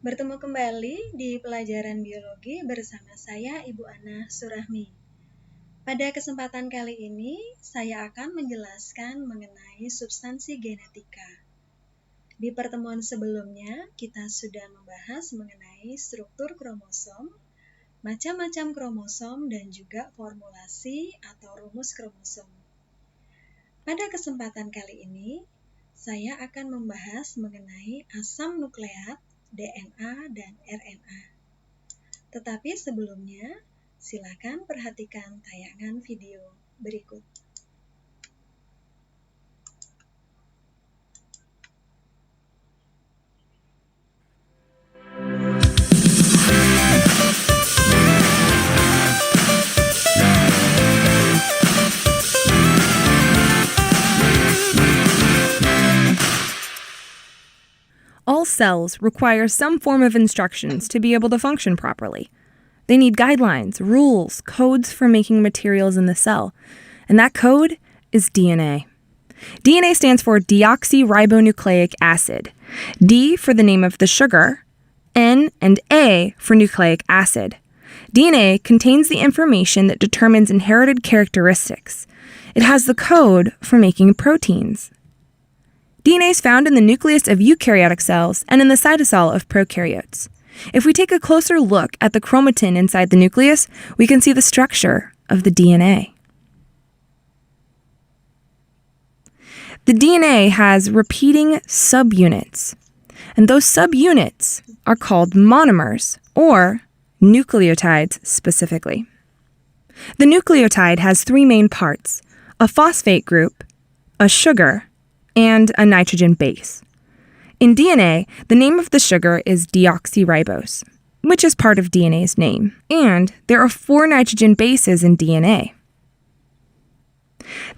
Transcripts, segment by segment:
Bertemu kembali di pelajaran biologi bersama saya Ibu Ana Surahmi. Pada kesempatan kali ini, saya akan menjelaskan mengenai substansi genetika. Di pertemuan sebelumnya, kita sudah membahas mengenai struktur kromosom, macam-macam kromosom, dan juga formulasi atau rumus kromosom. Pada kesempatan kali ini, saya akan membahas mengenai asam nukleat, DNA, dan RNA. Tetapi sebelumnya, silakan perhatikan tayangan video berikut. All cells require some form of instructions to be able to function properly. They need guidelines, rules, codes for making materials in the cell, and that code is DNA. DNA stands for deoxyribonucleic acid, D for the name of the sugar, N and A for nucleic acid. DNA contains the information that determines inherited characteristics. It has the code for making proteins. DNA is found in the nucleus of eukaryotic cells and in the cytosol of prokaryotes. If we take a closer look at the chromatin inside the nucleus, we can see the structure of the DNA. The DNA has repeating subunits, and those subunits are called monomers, or nucleotides specifically. The nucleotide has three main parts: a phosphate group, a sugar, and a nitrogen base. In DNA, the name of the sugar is deoxyribose, which is part of DNA's name, and there are 4 nitrogen bases in DNA.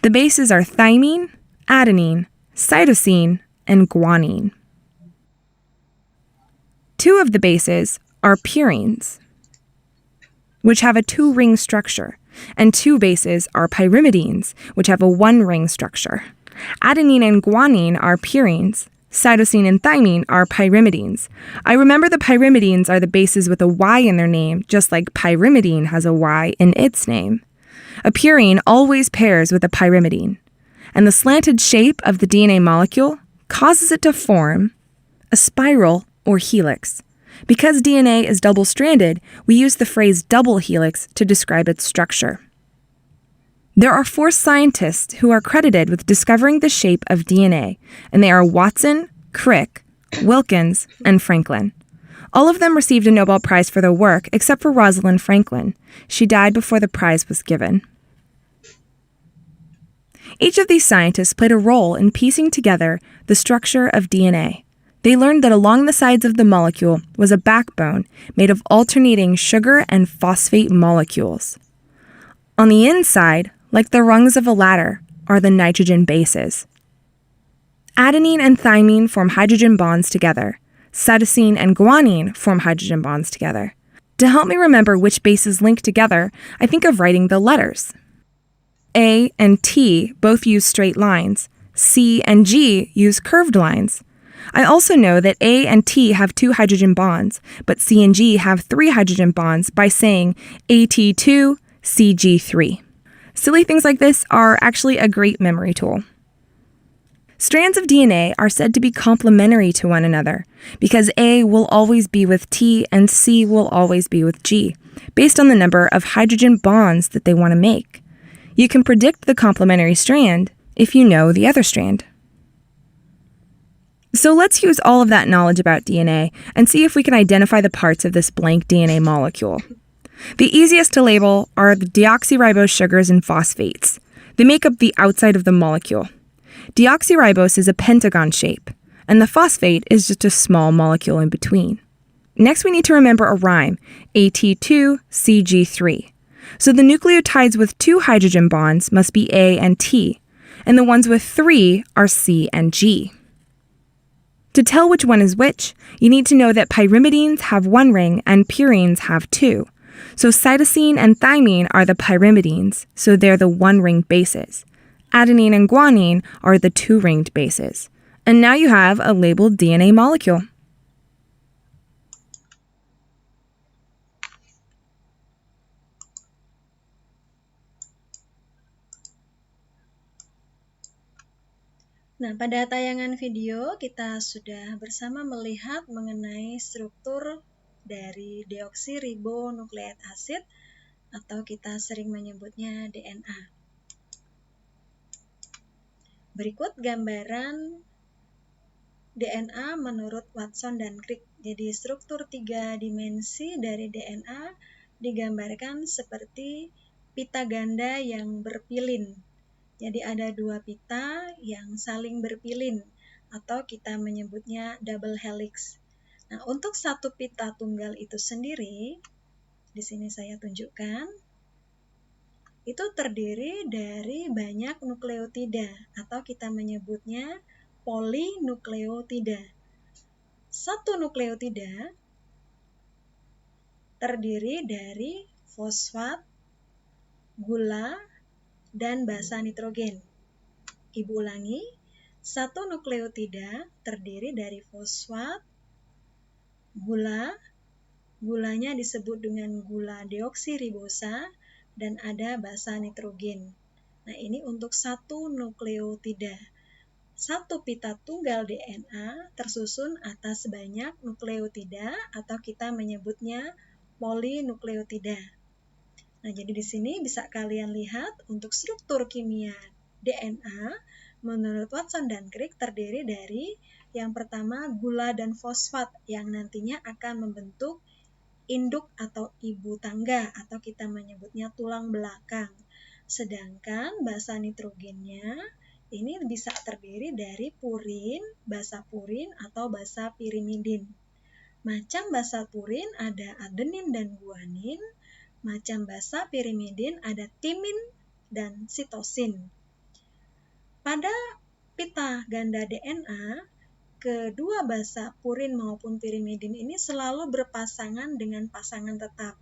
The bases are thymine, adenine, cytosine, and guanine. 2 of the bases are purines, which have a 2-ring structure, and 2 bases are pyrimidines, which have a 1-ring structure. Adenine and guanine are purines. Cytosine and thymine are pyrimidines. I remember the pyrimidines are the bases with a Y in their name, just like pyrimidine has a Y in its name. A purine always pairs with a pyrimidine, and the slanted shape of the DNA molecule causes it to form a spiral or helix. Because DNA is double-stranded, we use the phrase double helix to describe its structure. There are 4 scientists who are credited with discovering the shape of DNA, and they are Watson, Crick, Wilkins, and Franklin. All of them received a Nobel Prize for their work, except for Rosalind Franklin. She died before the prize was given. Each of these scientists played a role in piecing together the structure of DNA. They learned that along the sides of the molecule was a backbone made of alternating sugar and phosphate molecules. On the inside, like the rungs of a ladder, are the nitrogen bases. Adenine and thymine form hydrogen bonds together. Cytosine and guanine form hydrogen bonds together. To help me remember which bases link together, I think of writing the letters. A and T both use straight lines. C and G use curved lines. I also know that A and T have 2 hydrogen bonds, but C and G have 3 hydrogen bonds by saying AT2, CG3. Silly things like this are actually a great memory tool. Strands of DNA are said to be complementary to one another because A will always be with T and C will always be with G, based on the number of hydrogen bonds that they want to make. You can predict the complementary strand if you know the other strand. So let's use all of that knowledge about DNA and see if we can identify the parts of this blank DNA molecule. The easiest to label are the deoxyribose sugars and phosphates. They make up the outside of the molecule. Deoxyribose is a pentagon shape, and the phosphate is just a small molecule in between. Next, we need to remember a rhyme, AT2CG3. So the nucleotides with 2 hydrogen bonds must be A and T, and the ones with 3 are C and G. To tell which one is which, you need to know that pyrimidines have 1 ring and purines have 2. So cytosine and thymine are the pyrimidines, so they're the 1-ring bases. Adenine and guanine are the 2-ringed bases. And now you have a labeled DNA molecule. Nah, pada tayangan video kita sudah bersama melihat mengenai struktur dari deoksiribonukleat asid atau kita sering menyebutnya DNA. Berikut gambaran DNA menurut Watson dan Crick. Jadi struktur 3 dimensi dari DNA digambarkan seperti pita ganda yang berpilin. Jadi ada 2 pita yang saling berpilin atau kita menyebutnya double helix. Nah, untuk satu pita tunggal itu sendiri, di sini saya tunjukkan, itu terdiri dari banyak nukleotida atau kita menyebutnya polinukleotida. Satu nukleotida terdiri dari fosfat, gula, dan basa nitrogen. Ibu ulangi, satu nukleotida terdiri dari fosfat, gulanya disebut dengan gula deoksiribosa, dan ada basa nitrogen. Nah, ini untuk satu nukleotida. Satu pita tunggal DNA tersusun atas banyak nukleotida atau kita menyebutnya polinukleotida. Nah, jadi di sini bisa kalian lihat untuk struktur kimia DNA menurut Watson dan Crick terdiri dari yang pertama gula dan fosfat yang nantinya akan membentuk induk atau ibu tangga atau kita menyebutnya tulang belakang. Sedangkan basa nitrogennya ini bisa terdiri dari purin, basa purin atau basa pirimidin. Macam basa purin ada adenin dan guanin, macam basa pirimidin ada timin dan sitosin. Pada pita ganda DNA, kedua basa purin maupun pirimidin ini selalu berpasangan dengan pasangan tetap.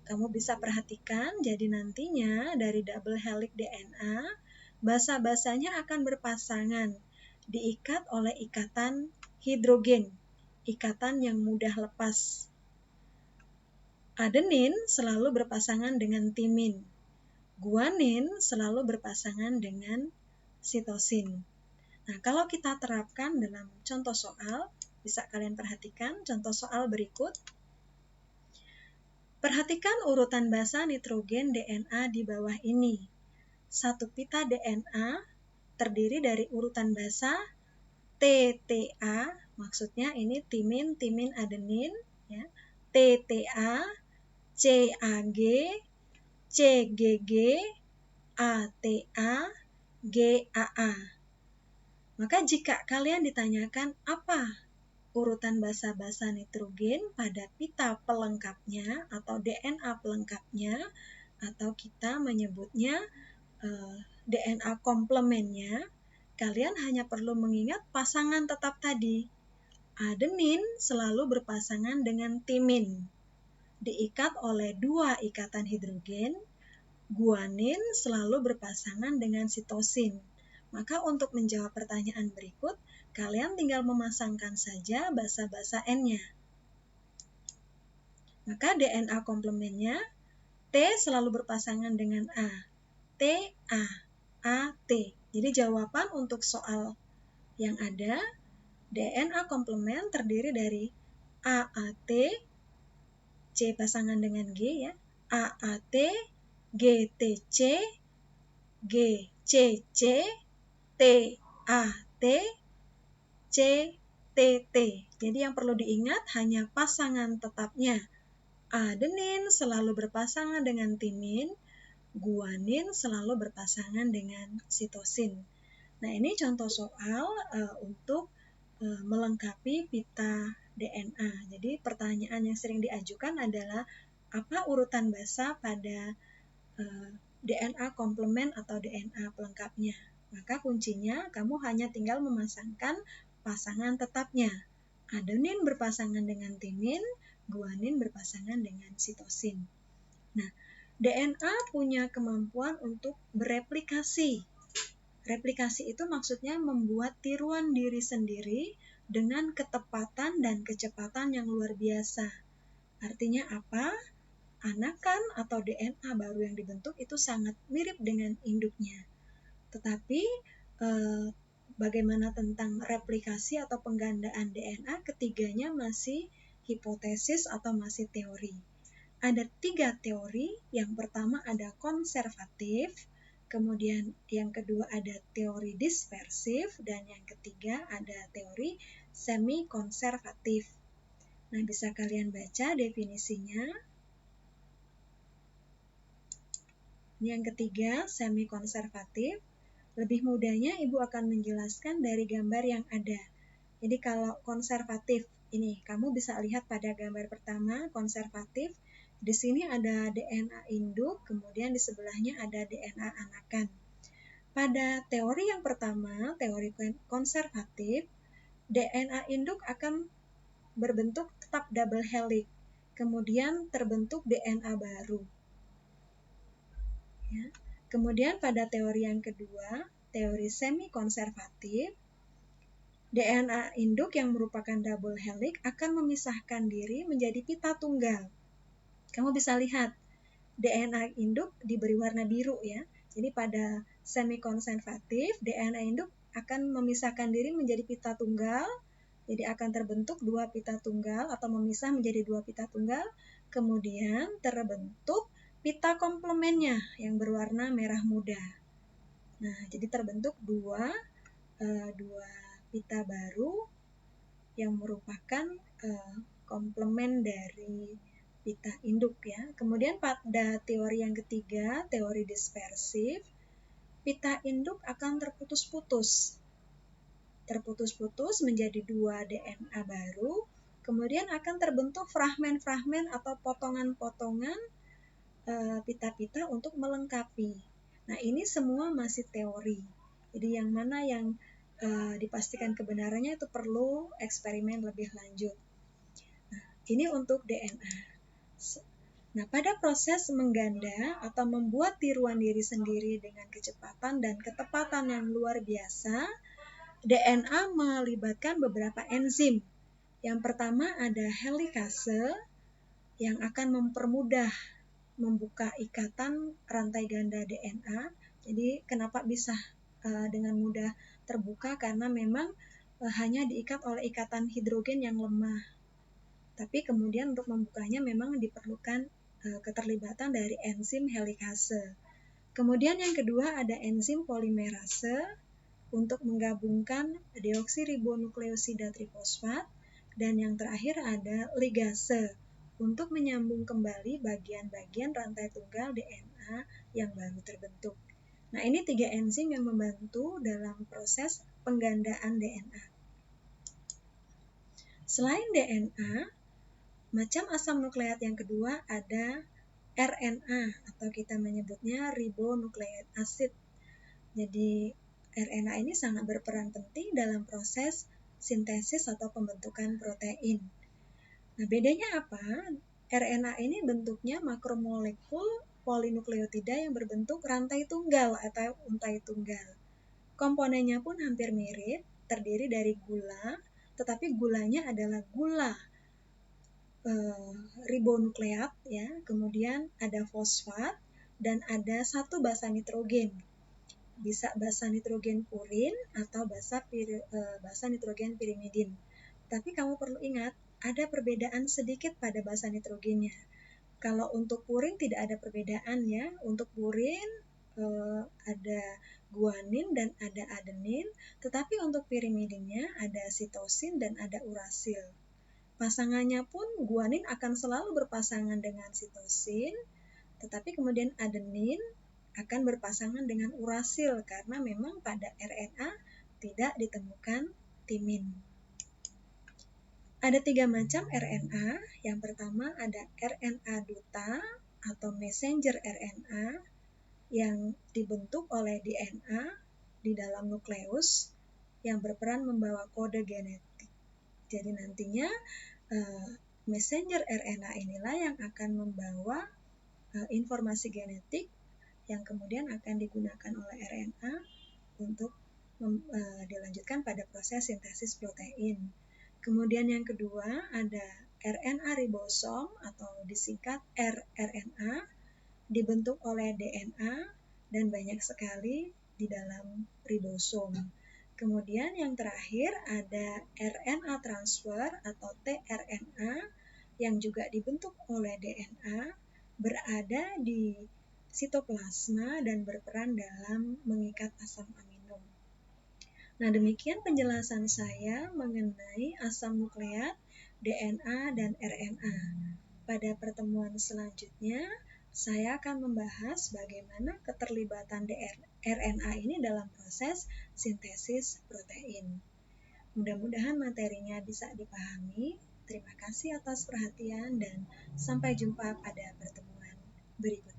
Kamu bisa perhatikan, jadi nantinya dari double helix DNA, basa-basanya akan berpasangan, diikat oleh ikatan hidrogen, ikatan yang mudah lepas. Adenin selalu berpasangan dengan timin. Guanin selalu berpasangan dengan sitosin. Nah, kalau kita terapkan dalam contoh soal, bisa kalian perhatikan contoh soal berikut. Perhatikan urutan basa nitrogen DNA di bawah ini. Satu pita DNA terdiri dari urutan basa TTA, maksudnya ini timin, timin adenin, ya. TTA, CAG, CGG, ATA, GAA. Maka jika kalian ditanyakan apa urutan basa-basa nitrogen pada pita pelengkapnya atau DNA pelengkapnya atau kita menyebutnya DNA komplemennya, kalian hanya perlu mengingat pasangan tetap tadi. Adenin selalu berpasangan dengan timin, diikat oleh 2 ikatan hidrogen. Guanin selalu berpasangan dengan sitosin. Maka untuk menjawab pertanyaan berikut, kalian tinggal memasangkan saja basa-basa N-nya. Maka DNA komplemennya T selalu berpasangan dengan A. T, A, A, T. Jadi jawaban untuk soal yang ada, DNA komplemen terdiri dari AAT, C pasangan dengan G ya, AAT, GTC, GCC, TAT, CTT. Jadi yang perlu diingat hanya pasangan tetapnya. Adenin selalu berpasangan dengan timin, guanin selalu berpasangan dengan sitosin. Nah, ini contoh soal untuk melengkapi pita DNA. Jadi pertanyaan yang sering diajukan adalah apa urutan basa pada DNA komplemen atau DNA pelengkapnya. Maka kuncinya kamu hanya tinggal memasangkan pasangan tetapnya. Adenin berpasangan dengan timin, guanin berpasangan dengan sitosin. Nah, DNA punya kemampuan untuk bereplikasi. Replikasi itu maksudnya membuat tiruan diri sendiri dengan ketepatan dan kecepatan yang luar biasa. Artinya apa? Anakan atau DNA baru yang dibentuk itu sangat mirip dengan induknya. Tetapi bagaimana tentang replikasi atau penggandaan DNA, ketiganya masih hipotesis atau masih teori. Ada 3 teori, yang pertama ada konservatif, kemudian yang kedua ada teori dispersif, dan yang ketiga ada teori semi-konservatif. Nah, bisa kalian baca definisinya. Yang ketiga, semi-konservatif. Lebih mudahnya Ibu akan menjelaskan dari gambar yang ada. Jadi kalau konservatif, ini kamu bisa lihat pada gambar pertama, konservatif. Di sini ada DNA induk, kemudian di sebelahnya ada DNA anakan. Pada teori yang pertama, teori konservatif, DNA induk akan berbentuk tetap double helix, kemudian terbentuk DNA baru. Ya. Kemudian pada teori yang kedua, teori semi-konservatif, DNA induk yang merupakan double helix akan memisahkan diri menjadi pita tunggal. Kamu bisa lihat, DNA induk diberi warna biru ya. Jadi pada semi-konservatif, DNA induk akan memisahkan diri menjadi pita tunggal. Jadi akan terbentuk 2 pita tunggal atau memisah menjadi 2 pita tunggal. Kemudian terbentuk pita komplemennya yang berwarna merah muda. Nah, jadi terbentuk dua pita baru yang merupakan komplemen dari pita induk ya. Kemudian pada teori yang ketiga, teori dispersif, pita induk akan terputus-putus menjadi 2 DNA baru, kemudian akan terbentuk fragmen-fragmen atau potongan-potongan pita-pita untuk melengkapi. Nah, ini semua masih teori. Jadi yang mana yang dipastikan kebenarannya itu perlu eksperimen lebih lanjut. Nah, ini untuk DNA. Nah, pada proses mengganda atau membuat tiruan diri sendiri dengan kecepatan dan ketepatan yang luar biasa, DNA melibatkan beberapa enzim. Yang pertama ada helikase yang akan mempermudah membuka ikatan rantai ganda DNA. Jadi kenapa bisa dengan mudah terbuka? Karena memang hanya diikat oleh ikatan hidrogen yang lemah. Tapi kemudian untuk membukanya memang diperlukan keterlibatan dari enzim helikase. Kemudian yang kedua ada enzim polimerase untuk menggabungkan deoksiribonukleosida trifosfat. Dan yang terakhir ada ligase untuk menyambung kembali bagian-bagian rantai tunggal DNA yang baru terbentuk. Nah, ini 3 enzim yang membantu dalam proses penggandaan DNA. Selain DNA, macam asam nukleat yang kedua ada RNA atau kita menyebutnya ribonucleic acid. Jadi RNA ini sangat berperan penting dalam proses sintesis atau pembentukan protein. Nah, bedanya apa? RNA ini bentuknya makromolekul polinukleotida yang berbentuk rantai tunggal atau untai tunggal. Komponennya pun hampir mirip, terdiri dari gula, tetapi gulanya adalah gula ribonukleat ya. Kemudian ada fosfat dan ada 1 basa nitrogen. Bisa basa nitrogen purin atau basa nitrogen pirimidin. Tapi kamu perlu ingat, ada perbedaan sedikit pada basa nitrogennya. Kalau untuk purin tidak ada perbedaan ya. Untuk purin ada guanin dan ada adenin, tetapi untuk pirimidinnya ada sitosin dan ada urasil. Pasangannya pun guanin akan selalu berpasangan dengan sitosin, tetapi kemudian adenin akan berpasangan dengan urasil karena memang pada RNA tidak ditemukan timin. Ada 3 macam RNA. Yang pertama ada RNA duta atau messenger RNA yang dibentuk oleh DNA di dalam nukleus yang berperan membawa kode genetik. Jadi nantinya messenger RNA inilah yang akan membawa informasi genetik yang kemudian akan digunakan oleh RNA untuk dilanjutkan pada proses sintesis protein. Kemudian yang kedua ada RNA ribosom atau disingkat rRNA, dibentuk oleh DNA dan banyak sekali di dalam ribosom. Kemudian yang terakhir ada RNA transfer atau tRNA yang juga dibentuk oleh DNA, berada di sitoplasma dan berperan dalam mengikat asam amino. Nah, demikian penjelasan saya mengenai asam nukleat, DNA, dan RNA. Pada pertemuan selanjutnya, saya akan membahas bagaimana keterlibatan RNA ini dalam proses sintesis protein. Mudah-mudahan materinya bisa dipahami. Terima kasih atas perhatian dan sampai jumpa pada pertemuan berikutnya.